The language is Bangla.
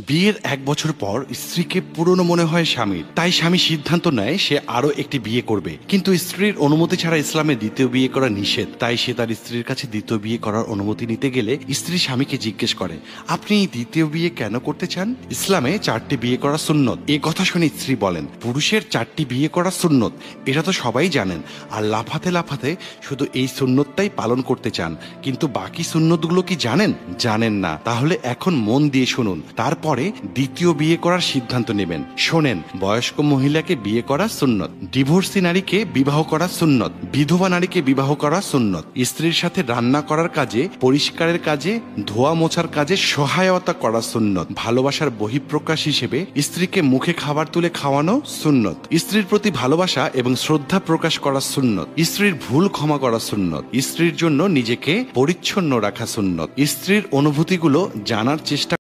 বিয়ের 1 বছর পর স্ত্রীকে পুরনো মনে হয় স্বামীর, তাই স্বামী সিদ্ধান্ত নেয় সে আরো একটি বিয়ে করবে। কিন্তু স্ত্রীর অনুমতি ছাড়া ইসলামে দ্বিতীয় বিয়ে করা নিষেধ, তাই সে তার স্ত্রীর কাছে দ্বিতীয় বিয়ে করার অনুমতি নিতে গেলে স্ত্রী স্বামীকে জিজ্ঞেস করে, আপনি দ্বিতীয় বিয়ে কেন করতে চান? ইসলামে 4টি বিয়ে করা সুন্নত। এ কথা শুনে স্ত্রী বলেন, পুরুষের 4টি বিয়ে করা সুন্নত, এটা তো সবাই জানেন, আর লাফাতে লাফাতে শুধু এই সুন্নতটাই পালন করতে চান, কিন্তু বাকি সুন্নতগুলো কি জানেন? জানেন না। তাহলে এখন মন দিয়ে শুনুন, তারপরে দ্বিতীয় বিয়ে করার সিদ্ধান্ত নেবেন। শোনেন, বয়স্ক মহিলাকে বিয়ে করা সুন্নত, ডিভোর্সি নারীকে বিবাহ করা সুন্নত, বিধবা নারীকে বিবাহ করা সুন্নত, স্ত্রীর সাথে রান্না করার কাজে, পরিষ্কারের কাজে, ধোয়া মোছার কাজে সহায়তা করা সুন্নত, ভালোবাসার বহিঃপ্রকাশ হিসেবে স্ত্রীকে মুখে খাবার তুলে খাওয়ানো সুন্নত, স্ত্রীর প্রতি ভালোবাসা এবং শ্রদ্ধা প্রকাশ করা সুন্নত, স্ত্রীর ভুল ক্ষমা করা সুন্নত, স্ত্রীর জন্য নিজেকে পরিচ্ছন্ন রাখা সুন্নত, স্ত্রীর অনুভূতিগুলো জানার চেষ্টা